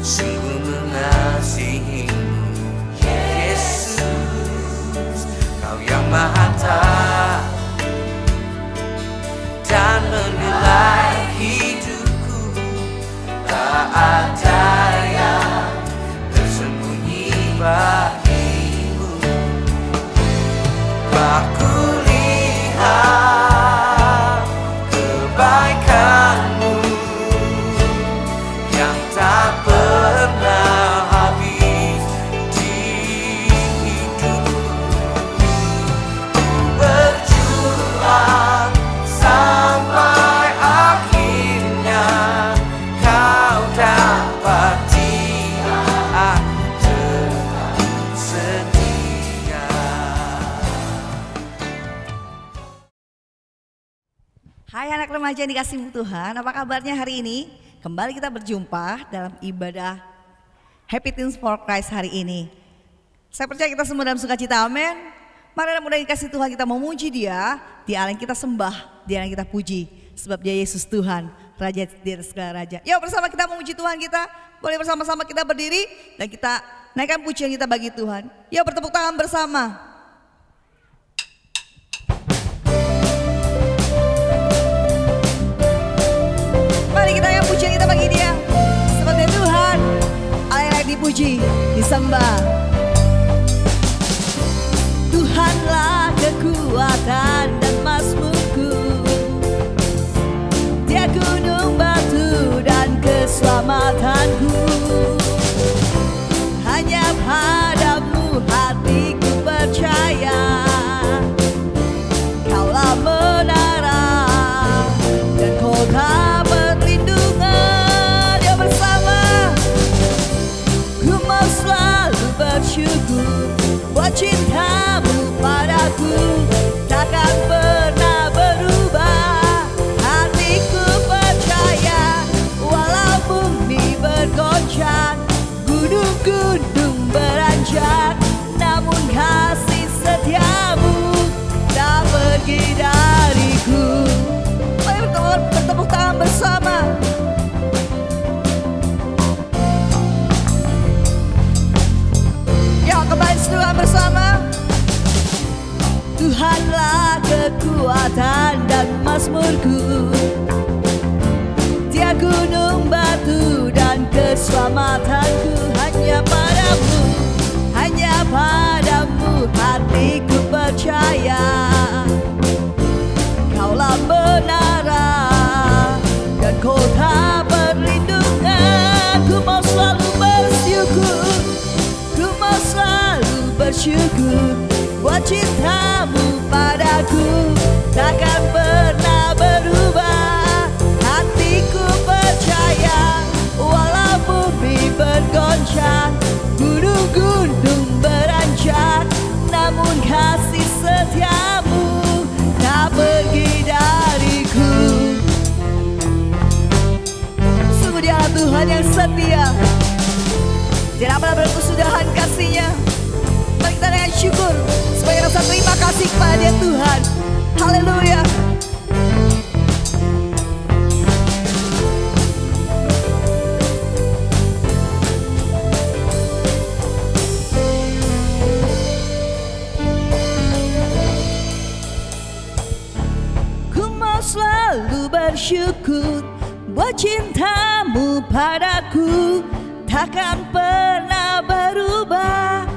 sungguh mengasihimu. Yesus, Kau yang Maha Tahu dan menilai hidupku. Tak ada yang tersembunyi bagimu. Aku lihat kebaikanmu yang tak pernah habis di hidupku. Ku berjuang sampai akhirnya Kau dapati aku setia. Hai anak remaja yang dikasihi Tuhan, apa kabarnya hari ini? Kembali kita berjumpa dalam ibadah Happy Teens for Christ hari ini. Saya percaya kita semua dalam sukacita, amin. Mari anak muda yang dikasihi Tuhan, kita memuji Dia, Dia yang kita sembah, Dia yang kita puji. Sebab Dia Yesus Tuhan, Raja di atas segala raja. Yuk bersama kita memuji Tuhan kita, boleh bersama-sama kita berdiri dan kita naikkan pujian kita bagi Tuhan. Yuk bertepuk tangan bersama. Mari kita yang pujian kita bagi Dia. Seperti Tuhan, Allah yang layak dipuji, disembah. Tuhanlah kekuatan dan mazmurku, Dia gunung batu dan keselamatanku. Hanya padamu hatiku percaya, Kaulah menara dan kota perlindungan. Dia bersama, ku mau selalu bersyukur buat cintamu padaku, takkan pernah berubah. Hatiku percaya, walau bumi bergoncang, gunung-gunung beranjak, namun kasih setiamu tak pergi dariku. Mari bertepuk tangan bersama. Ya, kembali seduhan bersama. Tuhanlah kekuatan dan mazmurku, Dia gunung batu dan keselamatanku. Hanya padamu, hanya padamu hatiku percaya, Kaulah menara dan kota perlindungan. Ku mau selalu bersyukur, ku mau selalu bersyukur buat cintamu padaku, takkan pernah berubah. Hatiku percaya, walau bumi bergoncang, gunung-gunung beranjak, namun kasih setiamu tak pergi dariku. Sungguh Dia Tuhan yang setia, tidak pernah berkesudahan kasih-Nya. Mari kita dengan syukur sebagai rasa terima kasih kepada Dia Tuhan. Haleluya. Ku mau selalu bersyukur buat cintamu padaku, takkan pernah berubah.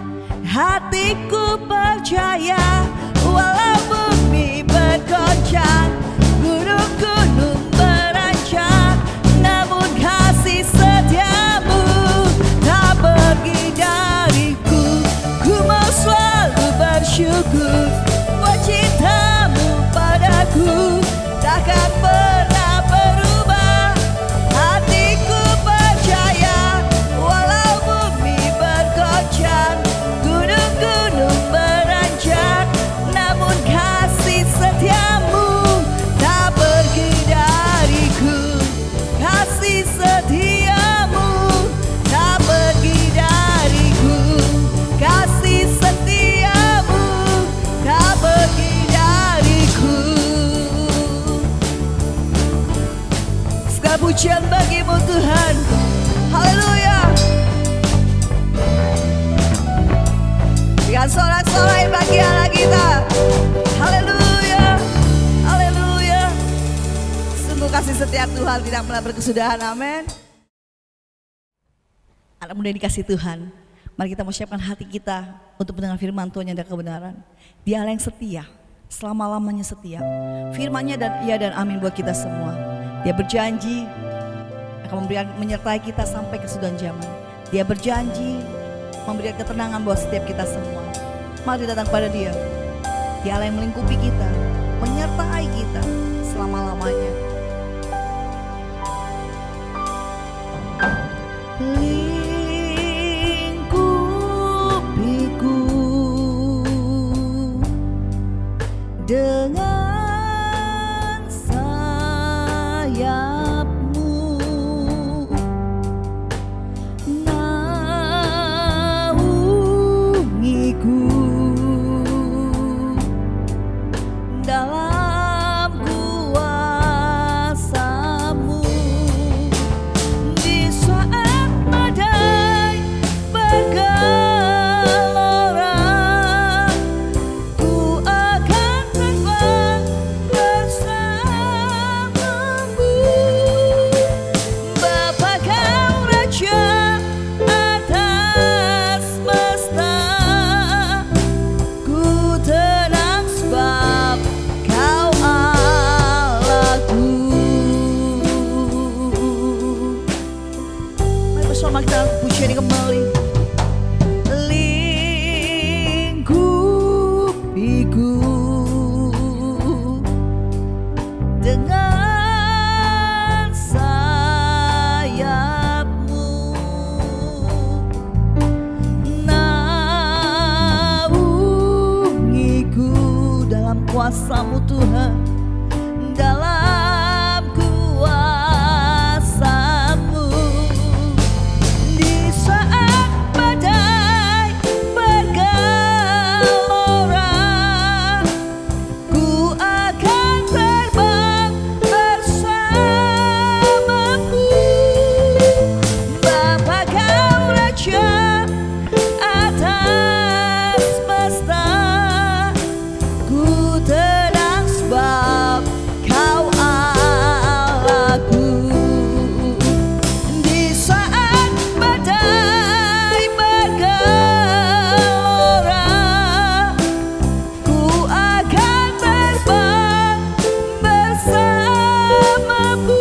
Hatiku percaya, walau bumi bergoncang, gunung-gunung beranjak, namun kasih setiamu tak pergi dariku. Ku mau selalu bersyukur buat cintamu padaku, takkan pernah berubah. Hatiku percaya, walau bumi bergoncang, gunung-gunung beranjak, namun kasih setiamu tak pergi dariku. Kasih setiamu tak pergi dariku. Kasih setiamu tak pergi dariku. Segala pujian bagimu Tuhan. Haleluya. setiap Tuhan tidak pernah berkesudahan, amin. Anak muda yang dikasih Tuhan, mari kita mau siapkan hati kita untuk mendengar firman Tuhan yang ada kebenaran. Dia Allah yang setia, selama-lamanya setia. Firman-Nya dan iya dan amin buat kita semua. Dia berjanji akan menyertai kita sampai kesudahan zaman. Dia berjanji memberikan ketenangan buat setiap kita semua. Mari datang pada Dia. Dia Allah yang melingkupi kita, menyertai kita selama-lamanya. Lingkupiku dengan sayap-Mu, naungiku dalam kuasa-Mu. Di saat badai bergelora, ku akan terbang bersama-Mu. Bapa, Kau Raja atas semesta, ku tenang sebab Kau Allahku. Mari bersama kita puji ini kembali. Lingkupiku dengan sayap-Mu, naungiku dalam kuasa-Mu Tuhan, dalam kuasa-Mu. Di saat badai bergelora, ku akan terbang bersama-Mu. Bapa, Kau Raja atas semesta, ku tenang sebab Kau Allahku. Di saat badai bergelora, ku akan terbang bersama-Mu.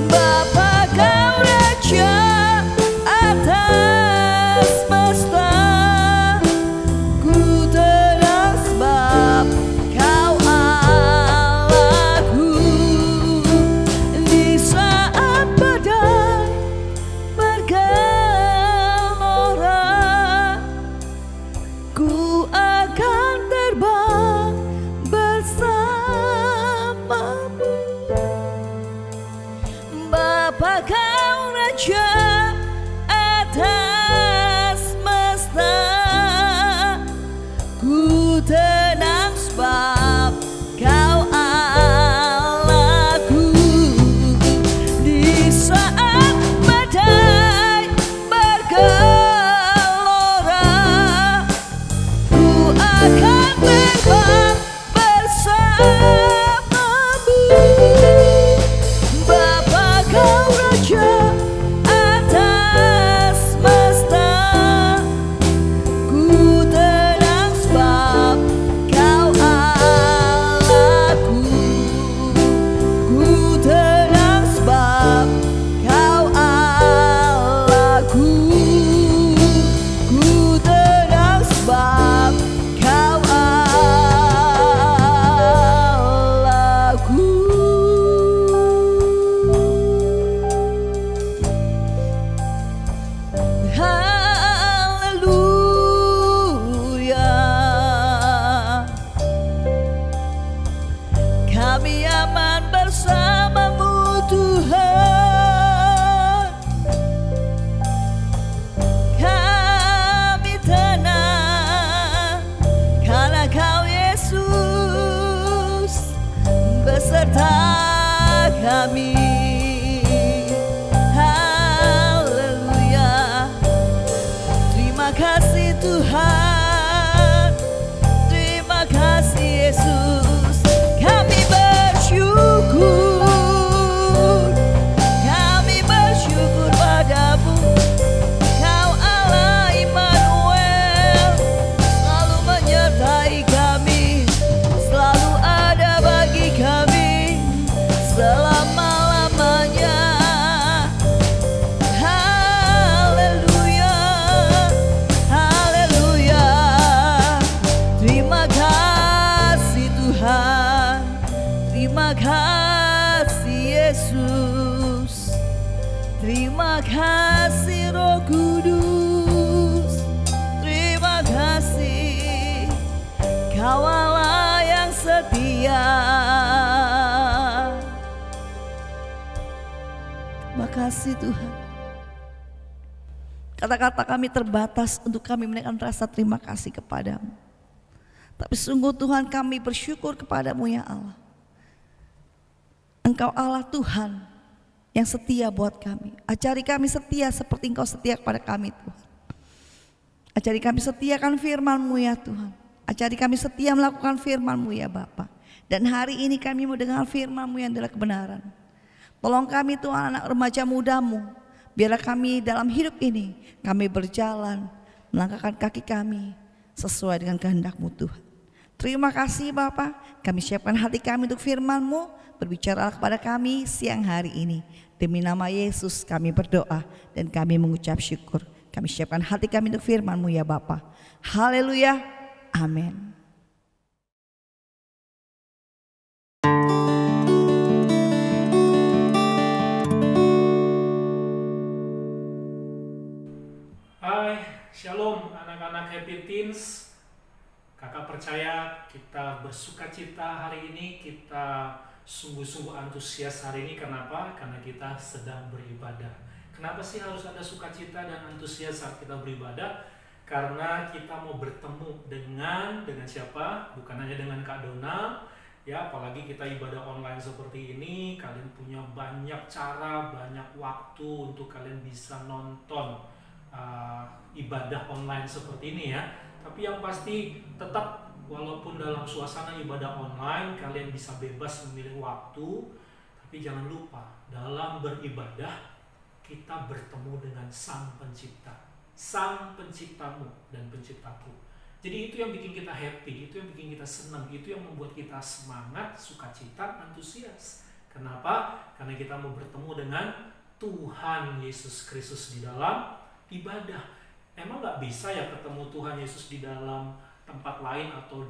Bapa, Kau Raja atas semesta, ku tenang sebab Kau Allahku. Di saat badai bergelora, ku akan terbang bersama-Mu. Bapa, Kau Raja atas semesta, ku tenang sebab Kau Allahku. Di saat badai bergelora, ku akan terbang bersama-Mu. Bapa, Kau Raja atas kasih Roh Kudus, terima kasih, Kau Allah yang setia. Terima kasih Tuhan. Kata-kata kami terbatas untuk kami menaikkan rasa terima kasih kepadamu. Tapi sungguh Tuhan, kami bersyukur kepadamu ya Allah. Engkau Allah Tuhan yang setia buat kami. Ajari kami setia seperti Engkau setia kepada kami Tuhan. Ajari kami setiakan firman-Mu ya Tuhan. Ajari kami setia melakukan firman-Mu ya Bapa. Dan hari ini kami mau dengar firman-Mu yang adalah kebenaran. Tolong kami Tuhan, anak remaja muda-Mu. Biarlah kami dalam hidup ini, kami berjalan, melangkahkan kaki kami sesuai dengan kehendak-Mu Tuhan. Terima kasih Bapa, kami siapkan hati kami untuk firman-Mu. Berbicaralah kepada kami siang hari ini. Demi nama Yesus kami berdoa dan kami mengucap syukur. Kami siapkan hati kami untuk firman-Mu ya Bapa. Haleluya, amin. Hai, Shalom anak-anak Happy Teens. Kakak percaya kita bersuka cita hari ini, kita sungguh-sungguh antusias hari ini. Kenapa? Karena kita sedang beribadah. Kenapa sih harus ada sukacita dan antusias saat kita beribadah? Karena kita mau bertemu dengan siapa? Bukan hanya dengan Kak Donald, ya. Apalagi kita ibadah online seperti ini, kalian punya banyak cara, banyak waktu untuk kalian bisa nonton ibadah online seperti ini ya. Tapi yang pasti tetap walaupun dalam suasana ibadah online kalian bisa bebas memilih waktu, tapi jangan lupa dalam beribadah kita bertemu dengan Sang Pencipta, Sang Penciptamu dan Penciptaku. Jadi itu yang bikin kita happy, itu yang bikin kita senang, itu yang membuat kita semangat, sukacita, antusias. Kenapa? Karena kita mau bertemu dengan Tuhan Yesus Kristus di dalam ibadah. Emang gak bisa ya ketemu Tuhan Yesus di dalam tempat lain atau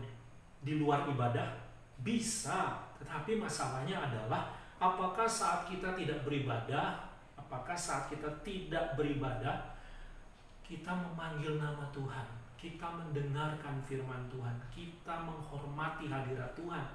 di luar ibadah? Bisa, tetapi masalahnya adalah apakah saat kita tidak beribadah, apakah saat kita tidak beribadah, kita memanggil nama Tuhan, kita mendengarkan firman Tuhan, kita menghormati hadirat Tuhan.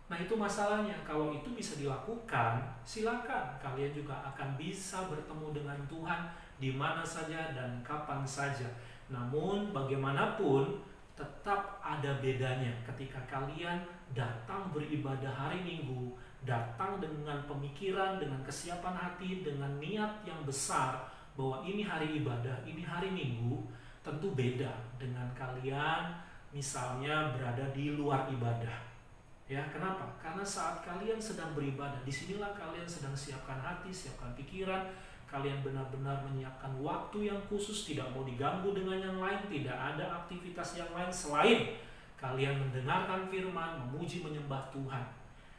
Nah itu masalahnya. Kalau itu bisa dilakukan, silakan kalian juga akan bisa bertemu dengan Tuhan di mana saja dan kapan saja. Namun bagaimanapun tetap ada bedanya ketika kalian datang beribadah hari Minggu, datang dengan pemikiran, dengan kesiapan hati, dengan niat yang besar bahwa ini hari ibadah, ini hari Minggu. Tentu beda dengan kalian misalnya berada di luar ibadah. Ya, kenapa? Karena saat kalian sedang beribadah, disinilah kalian sedang siapkan hati, siapkan pikiran, kalian benar-benar menyiapkan waktu yang khusus, tidak mau diganggu dengan yang lain, tidak ada aktivitas yang lain selain kalian mendengarkan firman, memuji, menyembah Tuhan.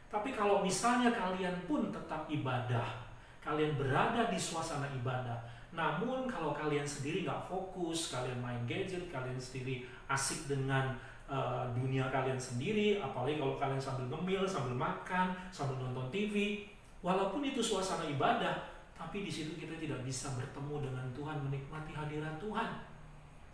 Tapi kalau misalnya kalian pun tetap ibadah, kalian berada di suasana ibadah, namun kalau kalian sendiri gak fokus, kalian main gadget, kalian sendiri asik dengan dunia kalian sendiri, apalagi kalau kalian sambil ngemil, sambil makan, sambil nonton TV, walaupun itu suasana ibadah, tapi di situ kita tidak bisa bertemu dengan Tuhan, menikmati hadirat Tuhan.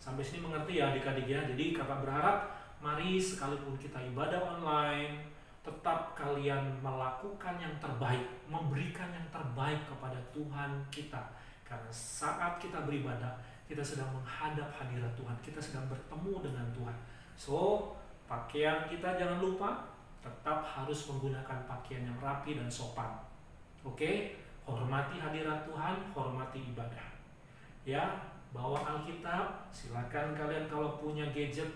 Sampai sini mengerti ya adik-adik ya. Jadi kakak berharap mari sekalipun kita ibadah online, tetap kalian melakukan yang terbaik, memberikan yang terbaik kepada Tuhan kita. Karena saat kita beribadah, kita sedang menghadap hadirat Tuhan, kita sedang bertemu dengan Tuhan. So, pakaian kita jangan lupa tetap harus menggunakan pakaian yang rapi dan sopan. Oke? Hormati hadirat Tuhan, hormati ibadah. Ya, bawa Alkitab, silakan kalian kalau punya gadget,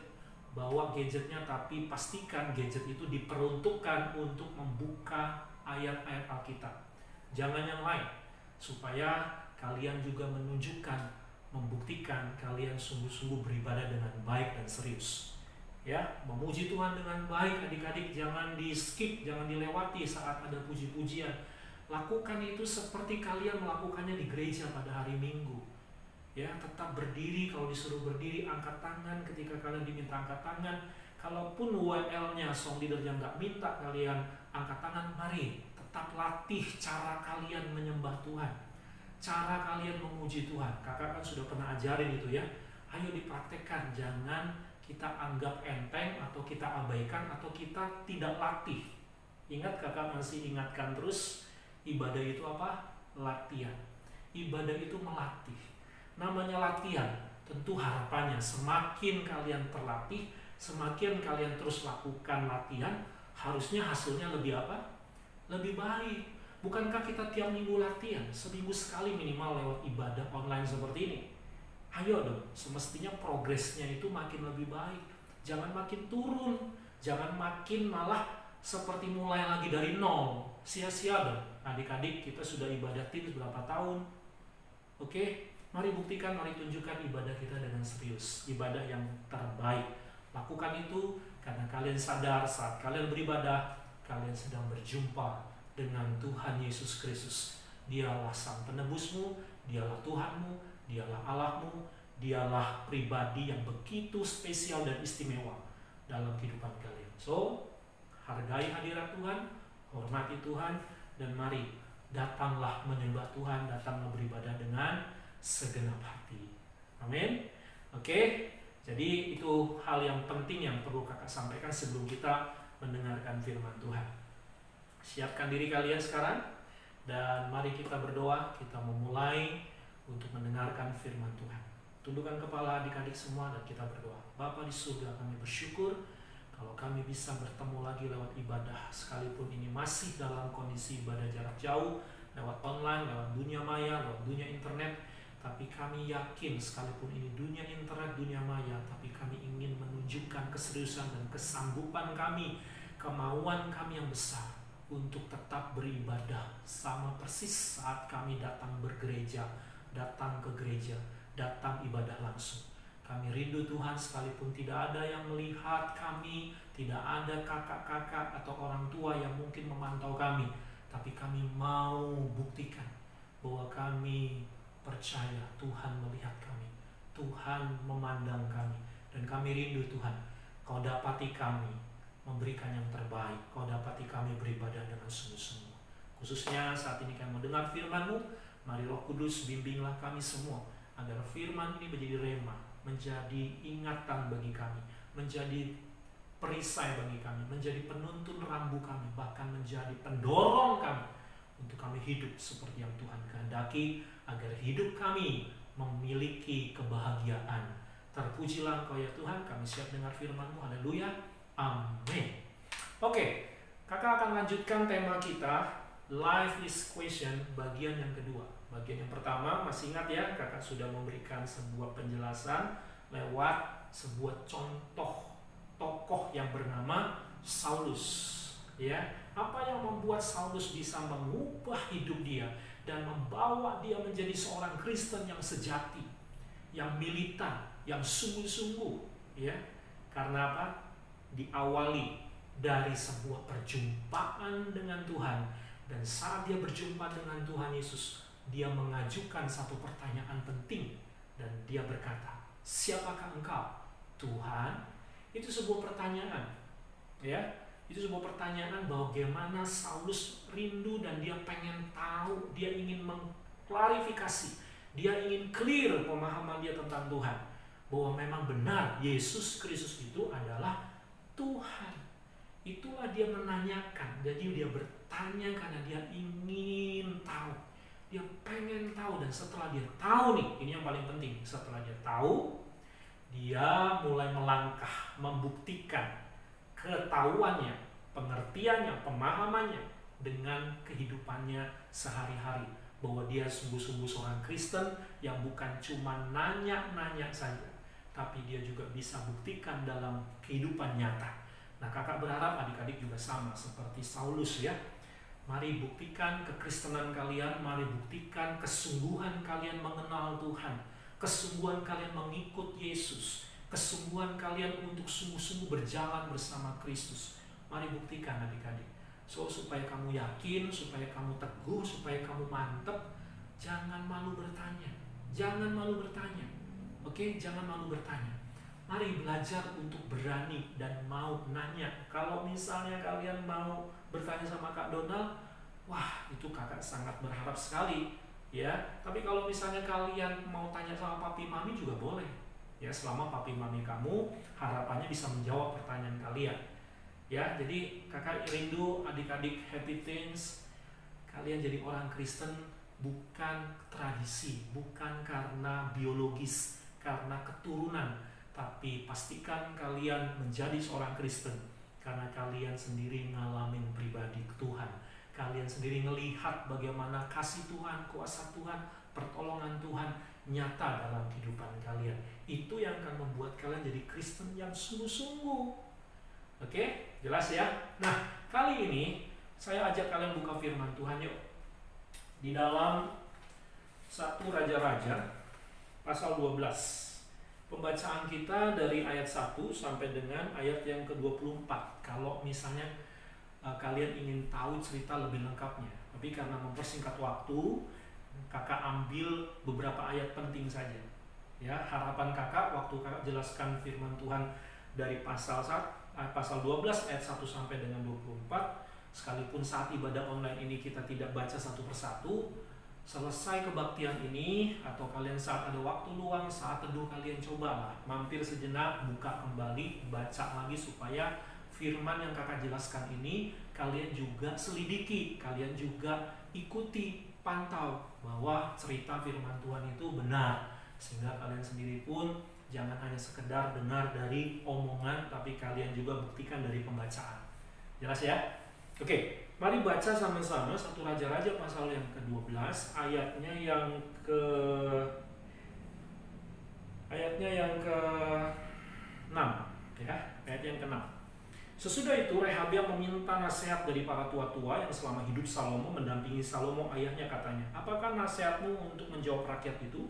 bawa gadgetnya, tapi pastikan gadget itu diperuntukkan untuk membuka ayat-ayat Alkitab. Jangan yang lain, supaya kalian juga menunjukkan, membuktikan kalian sungguh-sungguh beribadah dengan baik dan serius. Ya, memuji Tuhan dengan baik adik-adik, jangan di skip, jangan dilewati saat ada puji-pujian. Lakukan itu seperti kalian melakukannya di gereja pada hari Minggu. Ya, tetap berdiri kalau disuruh berdiri, angkat tangan ketika kalian diminta angkat tangan. Kalaupun WL-nya song leader yang nggak minta kalian angkat tangan, mari tetap latih cara kalian menyembah Tuhan. cara kalian memuji Tuhan. Kakak kan sudah pernah ajarin itu ya. Ayo dipraktekkan, jangan kita anggap enteng atau kita abaikan atau kita tidak latih. Ingat, kakak masih ingatkan terus, ibadah itu apa? Latihan. Ibadah itu melatih. Namanya latihan, tentu harapannya semakin kalian terlatih, semakin kalian terus lakukan latihan, harusnya hasilnya lebih apa? Lebih baik. Bukankah kita tiap minggu latihan? Seminggu sekali minimal lewat ibadah online seperti ini. Ayo dong, semestinya progresnya itu makin lebih baik. Jangan makin turun, jangan makin malah seperti mulai lagi dari nol. Sia-sia dong. Adik-adik, kita sudah ibadah Teams berapa tahun? Oke, mari buktikan, mari tunjukkan ibadah kita dengan serius. Ibadah yang terbaik. Lakukan itu karena kalian sadar saat kalian beribadah, kalian sedang berjumpa dengan Tuhan Yesus Kristus. Dialah Sang Penebusmu, Dialah Tuhanmu, Dialah Allahmu, Dialah pribadi yang begitu spesial dan istimewa dalam kehidupan kalian. So, hargai hadirat Tuhan, hormati Tuhan, dan mari datanglah menyembah Tuhan, datanglah beribadah dengan segenap hati. Amin. Oke, jadi itu hal yang penting yang perlu kakak sampaikan sebelum kita mendengarkan firman Tuhan. Siapkan diri kalian sekarang dan mari kita berdoa, kita memulai untuk mendengarkan firman Tuhan. Tundukkan kepala adik-adik semua dan kita berdoa. Bapa di surga, kami bersyukur kalau kami bisa bertemu lagi lewat ibadah, sekalipun ini masih dalam kondisi ibadah jarak jauh, lewat online, lewat dunia maya, lewat dunia internet. Tapi kami yakin sekalipun ini dunia internet, dunia maya, tapi kami ingin menunjukkan keseriusan dan kesanggupan kami, kemauan kami yang besar untuk tetap beribadah sama persis saat kami datang bergereja, datang ke gereja, datang ibadah langsung. Kami rindu Tuhan sekalipun tidak ada yang melihat kami, tidak ada kakak-kakak atau orang tua yang mungkin memantau kami, tapi kami mau buktikan bahwa kami percaya Tuhan melihat kami, Tuhan memandang kami, dan kami rindu Tuhan, Kau dapati kami memberikan yang terbaik, Kau dapati kami beribadah dengan sungguh-sungguh. Khususnya saat ini kami mendengar firman-Mu, mari Roh Kudus bimbinglah kami semua, agar firman ini menjadi rema, menjadi ingatan bagi kami, menjadi perisai bagi kami, menjadi penuntun rambu kami, bahkan menjadi pendorong kami untuk kami hidup seperti yang Tuhan kehendaki, agar hidup kami memiliki kebahagiaan. Terpujilah Engkau ya Tuhan, kami siap dengar firman-Mu, haleluya, amin. Oke, kakak akan lanjutkan tema kita, Life is Question, bagian yang kedua. Bagian yang pertama, masih ingat ya, kakak sudah memberikan sebuah penjelasan lewat sebuah contoh tokoh yang bernama Saulus. Ya, apa yang membuat Saulus bisa mengubah hidup dia dan membawa dia menjadi seorang Kristen yang sejati, yang militan, yang sungguh-sungguh, ya. Karena apa? Diawali dari sebuah perjumpaan dengan Tuhan, dan saat dia berjumpa dengan Tuhan Yesus, dia mengajukan satu pertanyaan penting dan dia berkata, "Siapakah engkau, Tuhan?" Itu sebuah pertanyaan, ya. Itu sebuah pertanyaan bagaimana Saulus rindu dan dia pengen tahu, dia ingin mengklarifikasi, dia ingin clear pemahaman dia tentang Tuhan, bahwa memang benar Yesus Kristus itu adalah Tuhan. Itulah dia menanyakan, jadi dia bertanya karena dia ingin tahu, dia pengen tahu, dan setelah dia tahu nih, ini yang paling penting, setelah dia tahu, dia mulai melangkah, membuktikan ketahuannya, pengertiannya, pemahamannya dengan kehidupannya sehari-hari, bahwa dia sungguh-sungguh seorang Kristen yang bukan cuma nanya-nanya saja, tapi dia juga bisa buktikan dalam kehidupan nyata. Nah, kakak berharap adik-adik juga sama seperti Saulus, ya. Mari buktikan kekristenan kalian, mari buktikan kesungguhan kalian mengenal Tuhan, kesungguhan kalian mengikut Yesus, kesungguhan kalian untuk sungguh-sungguh berjalan bersama Kristus. Mari buktikan adik-adik. So, supaya kamu yakin, supaya kamu teguh, supaya kamu mantep, jangan malu bertanya. Jangan malu bertanya. Oke, jangan malu bertanya. Mari belajar untuk berani dan mau nanya. Kalau misalnya kalian mau bertanya sama Kak Donald, wah, itu kakak sangat berharap sekali ya. Tapi kalau misalnya kalian mau tanya sama papi mami juga boleh, ya, selama papi mami kamu harapannya bisa menjawab pertanyaan kalian, ya. Jadi kakak rindu adik-adik Happy Teens kalian jadi orang Kristen bukan tradisi, bukan karena biologis, karena keturunan, tapi pastikan kalian menjadi seorang Kristen karena kalian sendiri ngalamin pribadi Tuhan. Kalian sendiri melihat bagaimana kasih Tuhan, kuasa Tuhan, pertolongan Tuhan nyata dalam kehidupan kalian. Itu yang akan membuat kalian jadi Kristen yang sungguh-sungguh. Oke, jelas ya? Nah, kali ini saya ajak kalian buka firman Tuhan yuk. Di dalam 1 Raja-Raja pasal 12. Pembacaan kita dari ayat 1 sampai dengan ayat yang ke-24. Kalau misalnya kalian ingin tahu cerita lebih lengkapnya. Tapi karena mempersingkat waktu, kakak ambil beberapa ayat penting saja. Ya, harapan kakak waktu kakak jelaskan firman Tuhan dari pasal 12 ayat 1 sampai dengan 24, sekalipun saat ibadah online ini kita tidak baca satu persatu, selesai kebaktian ini atau kalian saat ada waktu luang, saat teduh, kalian cobalah mampir sejenak, buka kembali, baca lagi supaya firman yang kakak jelaskan ini kalian juga selidiki, kalian juga ikuti, pantau bahwa cerita firman Tuhan itu benar, sehingga kalian sendiri pun jangan hanya sekedar dengar dari omongan, tapi kalian juga buktikan dari pembacaan. Jelas ya? Oke, mari baca sama-sama 1 Raja-Raja pasal yang ke-12 ayatnya yang ke-6 ya, ayat yang ke-6. Sesudah itu Rehabeam meminta nasihat dari para tua-tua yang selama hidup Salomo mendampingi Salomo ayahnya, katanya, "Apakah nasihatmu untuk menjawab rakyat itu?"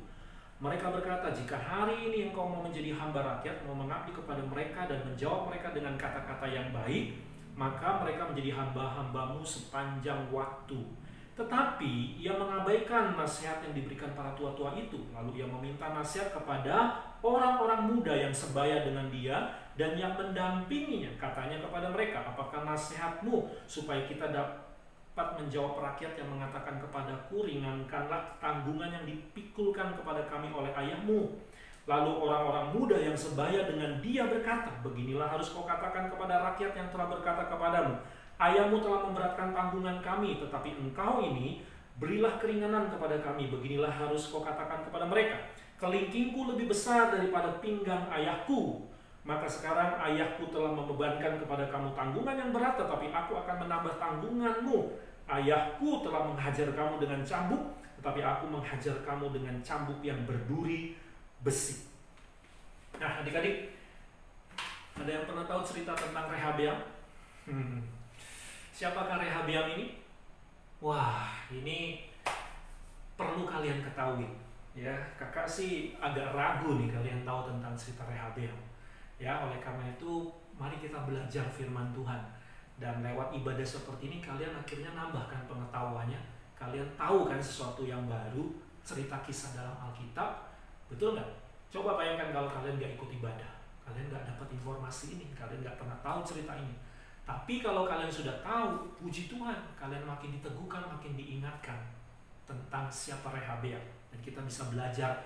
Mereka berkata, "Jika hari ini engkau mau menjadi hamba rakyat, mau mengabdi kepada mereka dan menjawab mereka dengan kata-kata yang baik, maka mereka menjadi hamba-hambamu sepanjang waktu." Tetapi ia mengabaikan nasihat yang diberikan para tua-tua itu. Lalu ia meminta nasihat kepada orang-orang muda yang sebaya dengan dia dan yang mendampinginya. Katanya kepada mereka, "Apakah nasihatmu supaya kita dapat menjawab rakyat yang mengatakan kepadaku, ringankanlah tanggungan yang dipikulkan kepada kami oleh ayahmu?" Lalu orang-orang muda yang sebaya dengan dia berkata, "Beginilah harus kau katakan kepada rakyat yang telah berkata kepadamu, ayahmu telah memberatkan tanggungan kami, tetapi engkau ini berilah keringanan kepada kami. Beginilah harus kau katakan kepada mereka, kelingkingku lebih besar daripada pinggang ayahku. Maka sekarang ayahku telah membebankan kepada kamu tanggungan yang berat, tetapi aku akan menambah tanggunganmu. Ayahku telah menghajar kamu dengan cambuk, tetapi aku menghajar kamu dengan cambuk yang berduri besi." Nah, adik-adik, ada yang pernah tahu cerita tentang Rehabeam? Siapakah Rehabeam ini? Wah, ini perlu kalian ketahui. Ya, kakak sih agak ragu nih kalian tahu tentang cerita Rehabeam. Ya, oleh karena itu mari kita belajar firman Tuhan. Dan lewat ibadah seperti ini kalian akhirnya nambahkan pengetahuannya. Kalian tahu kan sesuatu yang baru, cerita kisah dalam Alkitab. Betul nggak? Coba bayangkan kalau kalian nggak ikut ibadah, kalian nggak dapat informasi ini, kalian nggak pernah tahu cerita ini. Tapi kalau kalian sudah tahu, puji Tuhan, kalian makin diteguhkan, makin diingatkan tentang siapa Rehabeam. Dan kita bisa belajar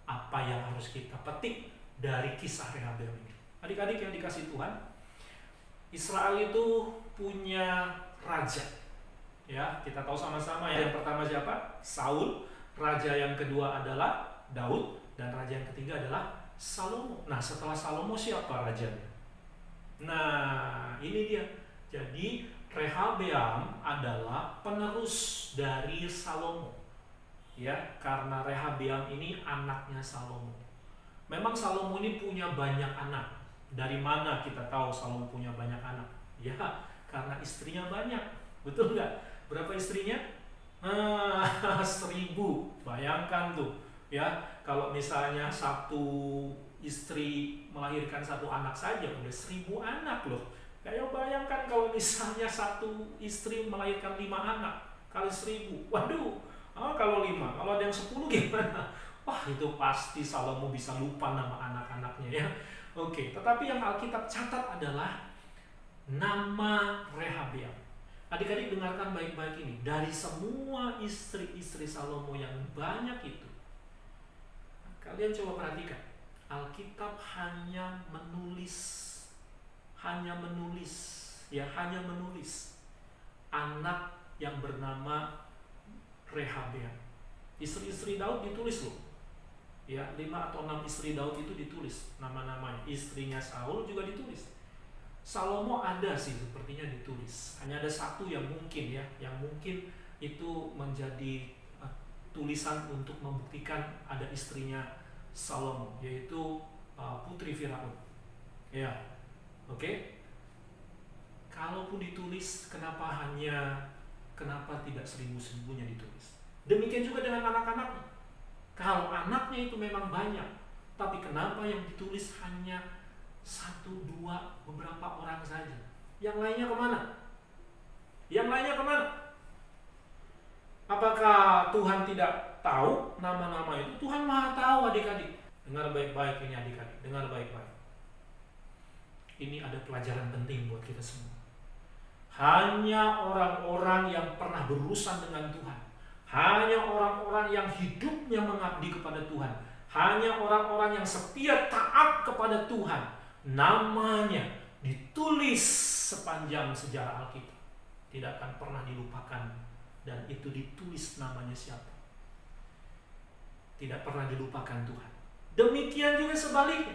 apa yang harus kita petik dari kisah Rehabeam ini. Adik-adik yang dikasih Tuhan, Israel itu punya raja. Ya, kita tahu sama-sama ya. Yang pertama siapa? Saul. Raja yang kedua adalah Daud. Dan raja yang ketiga adalah Salomo. Nah, setelah Salomo siapa rajanya? Nah, ini dia. Jadi Rehabeam adalah penerus dari Salomo. Ya, karena Rehabeam ini anaknya Salomo. Memang Salomo ini punya banyak anak. Dari mana kita tahu Salomo punya banyak anak? Ya, karena istrinya banyak. Betul nggak? Berapa istrinya? 1000. Bayangkan tuh. Ya, kalau misalnya satu istri melahirkan satu anak saja udah 1000 anak loh. Kayak bayangkan kalau misalnya satu istri melahirkan 5 anak kali 1000. Waduh, kalau 5, kalau ada yang 10 gimana? Wah, itu pasti Salomo bisa lupa nama anak-anaknya ya. Oke, tetapi yang Alkitab catat adalah nama Rehabeam. Adik-adik dengarkan baik-baik ini. Dari semua istri-istri Salomo yang banyak itu, kalian coba perhatikan. Alkitab hanya menulis anak yang bernama Rehabeam. Istri-istri Daud ditulis loh. Ya, 5 atau 6 istri Daud itu ditulis nama-namanya. Istrinya Saul juga ditulis. Salomo ada sih sepertinya ditulis. Hanya ada satu yang mungkin itu menjadi tulisan untuk membuktikan ada istrinya Salomo, yaitu putri Firaun. Ya, oke. Kalaupun ditulis, kenapa tidak seribu-seribunya ditulis? Demikian juga dengan anak-anaknya. Kalau anaknya itu memang banyak, tapi kenapa yang ditulis hanya 1, 2, beberapa orang saja? Yang lainnya kemana? Apakah Tuhan tidak tahu nama-nama itu? Tuhan Maha tahu, adik-adik. Dengar baik-baik ini, adik-adik. Dengar baik-baik. Ini ada pelajaran penting buat kita semua. Hanya orang-orang yang pernah berurusan dengan Tuhan, hanya orang-orang yang hidupnya mengabdi kepada Tuhan, hanya orang-orang yang setia taat kepada Tuhan, namanya ditulis sepanjang sejarah Alkitab. Tidak akan pernah dilupakan. Dan itu ditulis namanya siapa. Tidak pernah dilupakan Tuhan. Demikian juga sebaliknya.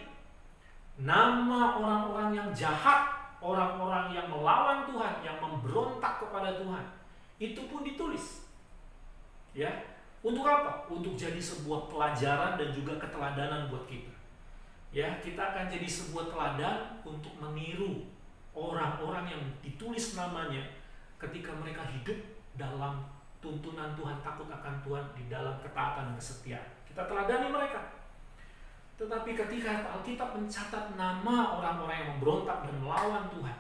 Nama orang-orang yang jahat, orang-orang yang melawan Tuhan, yang memberontak kepada Tuhan, itu pun ditulis. Ya, untuk apa? Untuk jadi sebuah pelajaran dan juga keteladanan buat kita. Ya, kita akan jadi sebuah teladan untuk meniru orang-orang yang ditulis namanya ketika mereka hidup dalam tuntunan Tuhan, takut akan Tuhan, di dalam ketaatan dan kesetiaan. Kita teladani mereka. Tetapi ketika Alkitab mencatat nama orang-orang yang memberontak dan melawan Tuhan,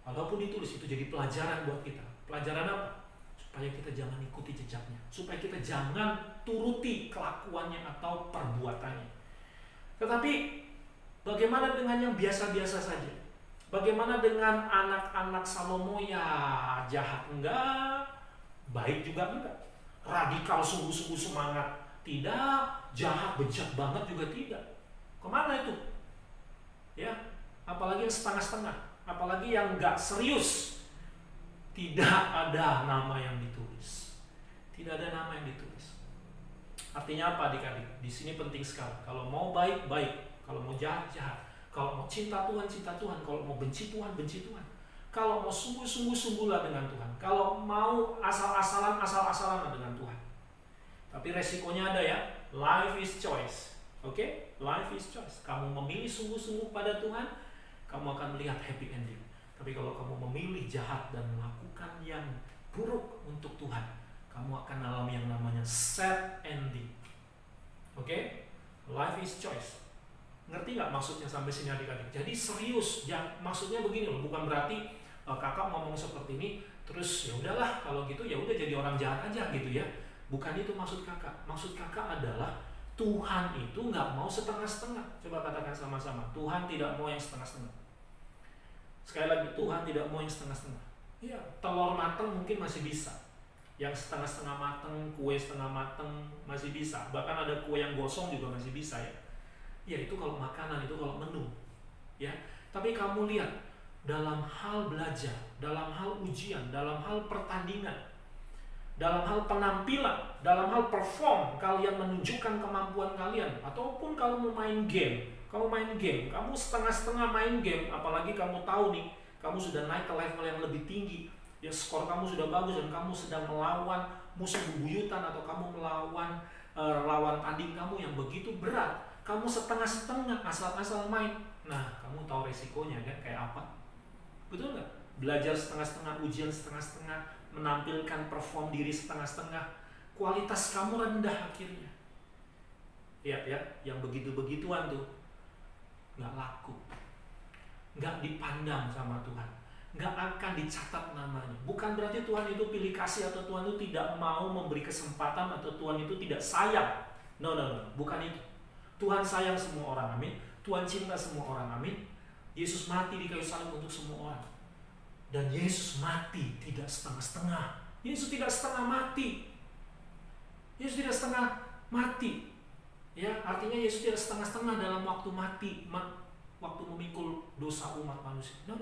walaupun ditulis, itu jadi pelajaran buat kita. Pelajaran apa? Supaya kita jangan ikuti jejaknya, supaya kita jangan turuti kelakuannya atau perbuatannya. Tetapi bagaimana dengan yang biasa-biasa saja? Bagaimana dengan anak-anak Salomo? Ya, jahat enggak, baik juga enggak, radikal sungguh-sungguh semangat tidak, jahat bejat banget juga tidak. Kemana itu? Ya, apalagi yang setengah-setengah, apalagi yang enggak serius. Tidak ada nama yang ditulis. Tidak ada nama yang ditulis. Artinya apa, adik-adik? Di sini penting sekali. Kalau mau baik, baik. Kalau mau jahat, jahat. Kalau mau cinta Tuhan, cinta Tuhan. Kalau mau benci Tuhan, benci Tuhan. Kalau mau sungguh-sungguhlah dengan Tuhan. Kalau mau asal-asalan dengan Tuhan. Tapi resikonya ada ya. Life is choice. Oke? Life is choice. Kamu memilih sungguh-sungguh pada Tuhan, kamu akan melihat happy ending. Tapi kalau kamu memilih jahat dan melakukan yang buruk untuk Tuhan, kamu akan alami yang namanya sad ending. Oke? Life is choice. Ngerti nggak maksudnya sampai sini, adik-adik? Jadi serius. Maksudnya begini loh. Bukan berarti kakak ngomong seperti ini terus ya udahlah, kalau gitu ya udah jadi orang jahat aja gitu ya. Bukan itu maksud kakak. Maksud kakak adalah Tuhan itu nggak mau setengah-setengah. Coba katakan sama-sama. Tuhan tidak mau yang setengah-setengah. Sekali lagi, Tuhan tidak mau yang setengah-setengah. Ya, telur mateng mungkin masih bisa. Yang setengah-setengah mateng, kue setengah mateng masih bisa. Bahkan ada kue yang gosong juga masih bisa ya. Ya, itu kalau makanan, itu kalau menu. Ya, tapi kamu lihat dalam hal belajar, dalam hal ujian, dalam hal pertandingan, dalam hal penampilan, dalam hal perform, kalian menunjukkan kemampuan kalian. Ataupun kalau mau main game, kamu setengah-setengah main game, apalagi kamu tahu nih, kamu sudah naik ke level yang lebih tinggi, ya skor kamu sudah bagus dan kamu sedang melawan musuh bebuyutan atau kamu melawan lawan tanding kamu yang begitu berat, kamu setengah-setengah asal-asal main. Nah, kamu tahu resikonya kan kayak apa? Betul nggak? Belajar setengah-setengah, ujian setengah-setengah, menampilkan perform diri setengah-setengah, kualitas kamu rendah akhirnya. Lihat ya, yang begitu-begituan tuh nggak laku, nggak dipandang sama Tuhan, nggak akan dicatat namanya. Bukan berarti Tuhan itu pilih kasih atau Tuhan itu tidak mau memberi kesempatan atau Tuhan itu tidak sayang. No, bukan itu. Tuhan sayang semua orang, amin. Tuhan cinta semua orang, amin. Yesus mati di kayu salib untuk semua orang. Dan Yesus mati tidak setengah-setengah. Yesus tidak setengah mati. Yesus tidak setengah mati. Ya, artinya Yesus tidak setengah-setengah dalam waktu mati, waktu memikul dosa umat manusia. No.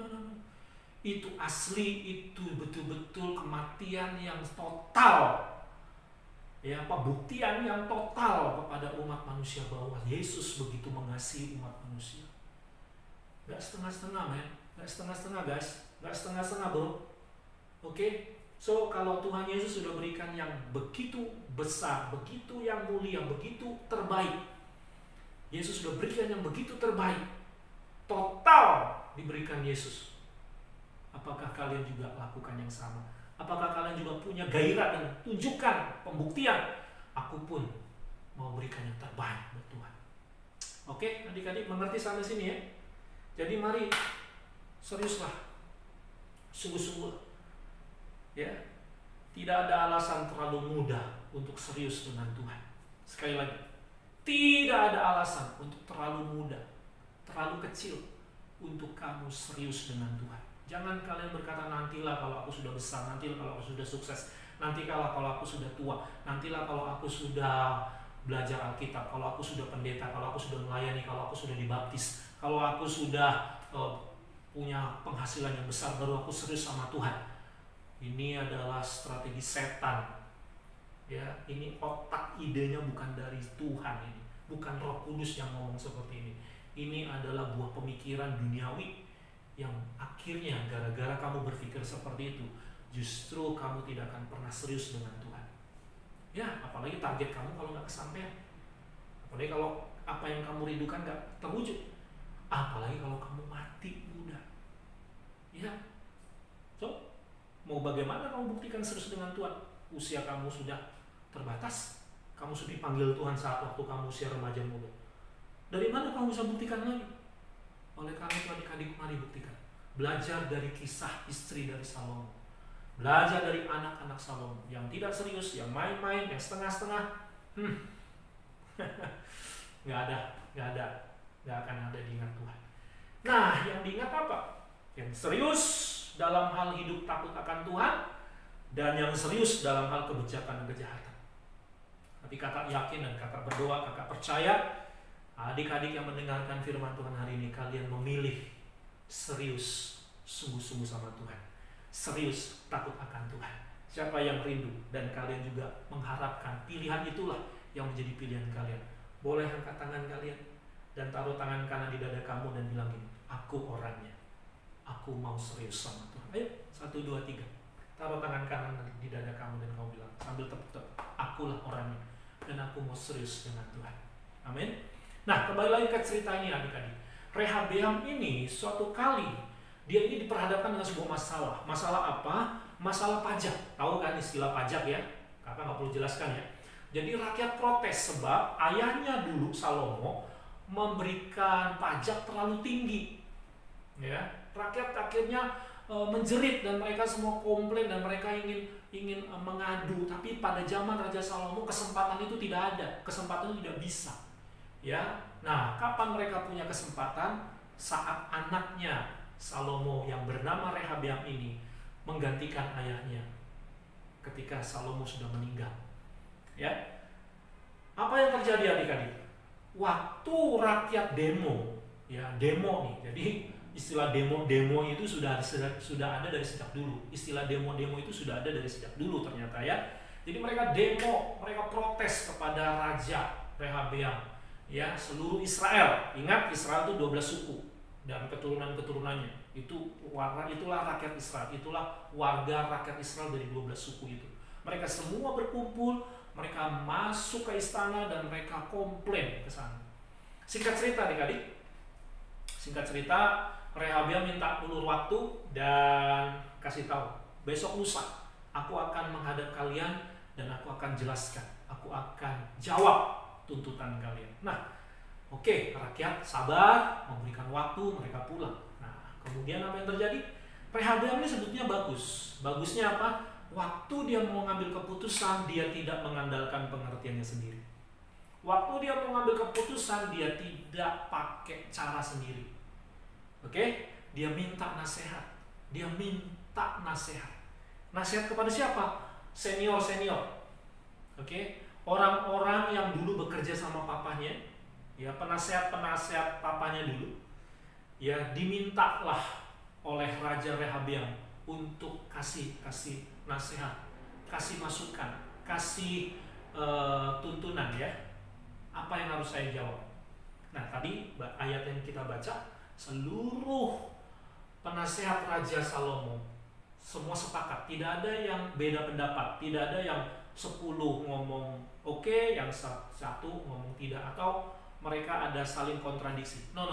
Itu asli, itu betul-betul kematian yang total. Ya, pembuktian yang total kepada umat manusia bahwa Yesus begitu mengasihi umat manusia. Gak setengah-setengah, men. Gak setengah-setengah, guys. Gak setengah-setengah, bro. Oke? So, kalau Tuhan Yesus sudah berikan yang begitu besar, begitu yang mulia, begitu terbaik. Yesus sudah berikan yang begitu terbaik. Total diberikan Yesus. Apakah kalian juga lakukan yang sama? Apakah kalian juga punya gairah dan tunjukkan pembuktian? Aku pun mau berikan yang terbaik buat Tuhan. Oke, adik-adik mengerti sampai sini ya? Jadi mari seriuslah, sungguh-sungguh, ya. Tidak ada alasan terlalu muda untuk serius dengan Tuhan. Sekali lagi, tidak ada alasan untuk terlalu muda, terlalu kecil untuk kamu serius dengan Tuhan. Jangan kalian berkata, nantilah kalau aku sudah besar, nantilah kalau aku sudah sukses, nantilah kalau aku sudah tua, nantilah kalau aku sudah belajar Alkitab, kalau aku sudah pendeta, kalau aku sudah melayani, kalau aku sudah dibaptis, kalau aku sudah punya penghasilan yang besar, baru aku serius sama Tuhan. Ini adalah strategi setan. Ya, ini otak idenya bukan dari Tuhan ini, bukan Roh Kudus yang ngomong seperti ini. Ini adalah buah pemikiran duniawi yang akhirnya gara-gara kamu berpikir seperti itu, justru kamu tidak akan pernah serius dengan Tuhan. Ya, apalagi target kamu kalau nggak kesampaian, apalagi kalau apa yang kamu rindukan nggak terwujud, apalagi kalau kamu mati muda. Ya, so mau bagaimana kamu buktikan serius dengan Tuhan? Usia kamu sudah terbatas, kamu sudah dipanggil Tuhan saat waktu kamu usia remaja muda. Dari mana kamu bisa buktikan lagi? Oleh karena itu adik-adik, mari buktikan. Belajar dari kisah istri dari Salomo. Belajar dari anak-anak Salomo yang tidak serius, yang main-main, yang setengah-setengah. Gak akan ada diingat Tuhan. Nah, yang diingat apa? Yang serius dalam hal hidup takut akan Tuhan, dan yang serius dalam hal kebijakan dan kejahatan. Tapi kakak yakin dan kakak berdoa, kakak percaya, adik-adik yang mendengarkan firman Tuhan hari ini, kalian memilih serius, sungguh-sungguh sama Tuhan. Serius, takut akan Tuhan. Siapa yang rindu dan kalian juga mengharapkan pilihan itulah yang menjadi pilihan kalian. Boleh angkat tangan kalian dan taruh tangan kanan di dada kamu dan bilang gini, aku orangnya. Aku mau serius sama Tuhan. Ayo, 1, 2, 3. Taruh tangan kanan di dada kamu dan kamu bilang sambil tepuk-tepuk, akulah orangnya dan aku mau serius dengan Tuhan. Amin. Nah, kembali lagi ke cerita ini adik-adik. Rehabeam ini suatu kali dia ini diperhadapkan dengan sebuah masalah. Masalah apa? Masalah pajak. Tahu kan istilah pajak ya? Kakak nggak perlu jelaskan ya. Jadi rakyat protes sebab ayahnya dulu Salomo memberikan pajak terlalu tinggi. Ya, rakyat akhirnya menjerit dan mereka semua komplain dan mereka ingin mengadu. Tapi pada zaman Raja Salomo kesempatan itu tidak ada, kesempatan itu tidak bisa. Ya, nah kapan mereka punya kesempatan? Saat anaknya Salomo yang bernama Rehabeam ini menggantikan ayahnya ketika Salomo sudah meninggal. Ya, apa yang terjadi adik-adik? Waktu rakyat demo, ya demo nih. Jadi istilah demo itu sudah ada dari sejak dulu. Istilah demo itu sudah ada dari sejak dulu ternyata ya. Jadi mereka demo, mereka protes kepada Raja Rehabeam. Ya, seluruh Israel. Ingat, Israel itu 12 suku dan keturunan-keturunannya. Itulah rakyat Israel. Itulah warga rakyat Israel dari 12 suku itu. Mereka semua berkumpul, mereka masuk ke istana dan mereka komplain ke sana. Singkat cerita adik-adik. Rehabeam minta ulur waktu dan kasih tahu, besok lusa aku akan menghadap kalian dan aku akan jelaskan, aku akan jawab tuntutan kalian. Nah, oke, rakyat sabar, memberikan waktu, mereka pulang. Nah, kemudian apa yang terjadi? Rehabeam ini sebetulnya bagus. Bagusnya apa? Waktu dia mau ngambil keputusan, dia tidak mengandalkan pengertiannya sendiri. Waktu dia mau ngambil keputusan, dia tidak pakai cara sendiri. Oke? Dia minta nasihat. Dia minta minta nasihat. Nasihat kepada siapa? Senior-senior. Oke, orang-orang yang dulu bekerja sama papanya, ya, penasehat-penasehat papanya dulu, ya, dimintalah oleh Raja Rehabeam untuk kasih nasihat, kasih masukan, kasih tuntunan, ya. Apa yang harus saya jawab? Nah, tadi ayat yang kita baca, seluruh penasehat Raja Salomo semua sepakat, tidak ada yang beda pendapat, tidak ada yang 10 ngomong oke, yang satu ngomong tidak, atau mereka ada saling kontradiksi. No.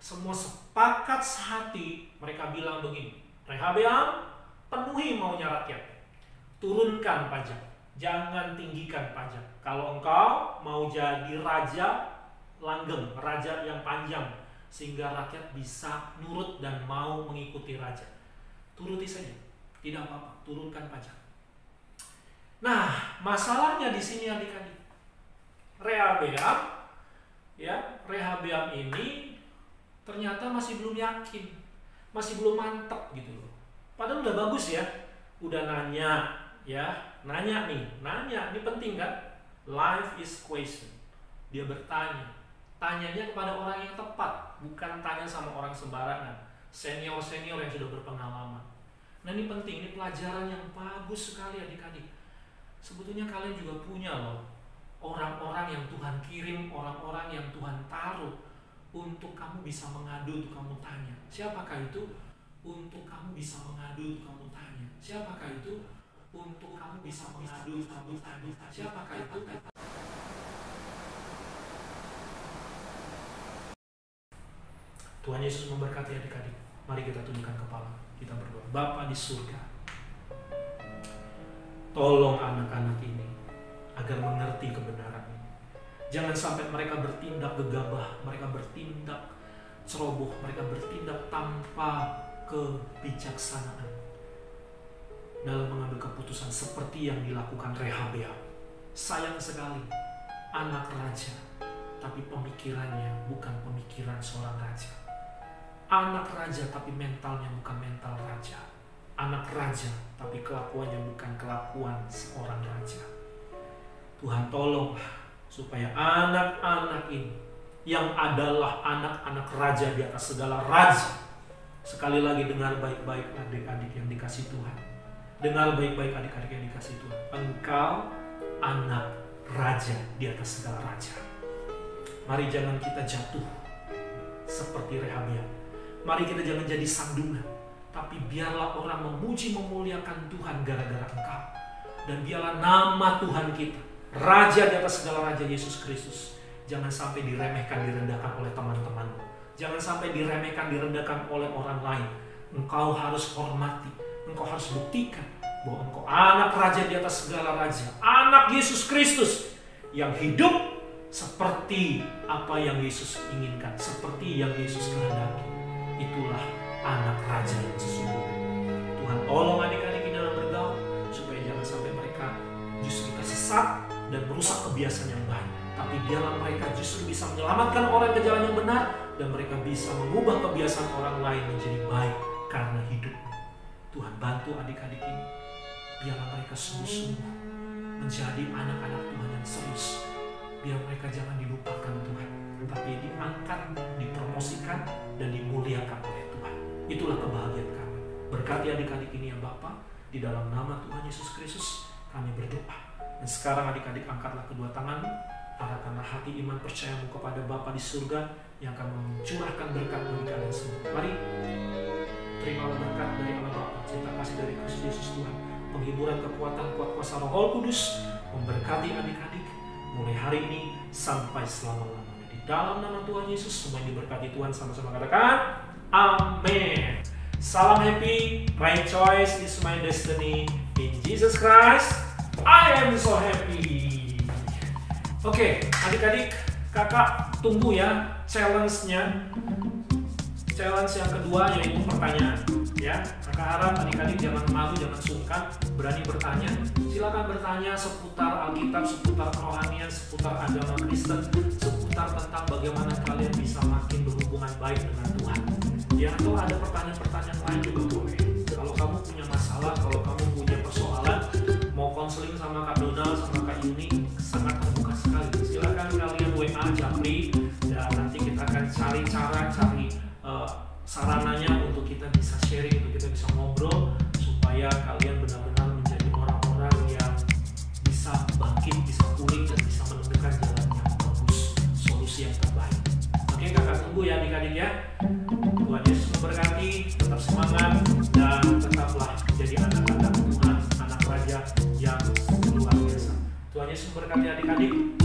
Semua sepakat sehati. Mereka bilang begini, Rehabeam, penuhi maunya rakyat. Turunkan pajak, jangan tinggikan pajak. Kalau engkau mau jadi raja langgeng, raja yang panjang, sehingga rakyat bisa nurut dan mau mengikuti raja, turuti saja, tidak apa-apa, turunkan pajak. Nah, masalahnya di sini adik-adik, Rehabeam ini ternyata masih belum yakin, masih belum mantap gitu loh. Padahal udah bagus ya, udah nanya, ya, nanya, ini penting kan? Life is question. Dia bertanya, tanyanya kepada orang yang tepat, bukan tanya sama orang sembarangan, senior-senior yang sudah berpengalaman. Nah, ini penting, ini pelajaran yang bagus sekali adik-adik. Sebetulnya kalian juga punya loh orang-orang yang Tuhan kirim, orang-orang yang Tuhan taruh untuk kamu bisa mengadu, untuk kamu tanya. Siapakah itu? Untuk kamu bisa mengadu, untuk kamu tanya. Siapakah itu? Untuk kamu bisa mengadu, untuk kamu tanya. Siapakah itu? Tuhan Yesus memberkati adik-adik. Mari kita tundukkan kepala, kita berdoa. Bapa di surga, tolong anak-anak ini agar mengerti kebenaran ini. Jangan sampai mereka bertindak gegabah, mereka bertindak ceroboh, mereka bertindak tanpa kebijaksanaan dalam mengambil keputusan seperti yang dilakukan Rehabeam. Sayang sekali, anak raja, tapi pemikirannya bukan pemikiran seorang raja. Anak raja tapi mentalnya bukan mental raja. Anak raja tapi kelakuannya bukan kelakuan seorang raja. Tuhan tolong supaya anak-anak ini yang adalah anak-anak raja di atas segala raja. Sekali lagi, dengar baik-baik adik-adik yang dikasih Tuhan. Dengar baik-baik adik-adik yang dikasih Tuhan. Engkau anak raja di atas segala raja. Mari jangan kita jatuh seperti Rehabeam. Mari kita jangan jadi sandungan, tapi biarlah orang memuji memuliakan Tuhan gara-gara Engkau. Dan biarlah nama Tuhan kita, Raja di atas segala raja, Yesus Kristus, jangan sampai diremehkan, direndahkan oleh teman-temanmu. Jangan sampai diremehkan, direndahkan oleh orang lain. Engkau harus hormati, engkau harus buktikan bahwa engkau anak raja di atas segala raja, anak Yesus Kristus yang hidup seperti apa yang Yesus inginkan, seperti yang Yesus kehendaki. Itulah anak raja yang sesungguhnya. Tuhan tolong adik-adik ini dalam bergaul, supaya jangan sampai mereka justru tersesat dan merusak kebiasaan yang baik. Tapi biarlah mereka justru bisa menyelamatkan orang ke jalan yang benar, dan mereka bisa mengubah kebiasaan orang lain menjadi baik karena hidupnya. Tuhan bantu adik-adik ini, biarlah mereka sungguh-sungguh menjadi anak-anak Tuhan yang serius. Biar mereka jangan dilupakan Tuhan, tapi diangkat, dipromosikan, dan dimuliakan oleh Tuhan. Itulah kebahagiaan kami. Berkati adik-adik ini ya Bapa, di dalam nama Tuhan Yesus Kristus kami berdoa. Dan sekarang adik-adik angkatlah kedua tanganmu, arahkanlah hati iman percayamu kepada Bapa di surga yang akan mencurahkan berkat bagi kalian semua. Mari terimalah berkat dari Allah Bapa, cinta kasih dari Kristus Yesus Tuhan, penghiburan, kekuatan, kuat kuasa Roh Kudus memberkati adik-adik mulai hari ini sampai selama-lamanya. Di dalam nama Tuhan Yesus semua diberkati Tuhan, sama-sama katakan amin. Salam happy, my choice is my destiny. In Jesus Christ, I am so happy. Oke, adik-adik, kakak tunggu ya challenge-nya. Challenge yang kedua yaitu pertanyaan. Ya, kakak harap adik-adik jangan malu, jangan sungkan, berani bertanya. Silakan bertanya seputar Alkitab, seputar kerohanian, seputar agama Kristen, seputar tentang bagaimana kalian bisa makin berhubungan baik dengan Tuhan. Ya, atau ada pertanyaan-pertanyaan lain juga boleh. Kalau kamu punya tunggu ya adik-adik ya. Tuhan Yesus memberkati, tetap semangat dan tetaplah jadi anak-anak Tuhan, anak raja yang luar biasa. Tuhan Yesus memberkati adik-adik.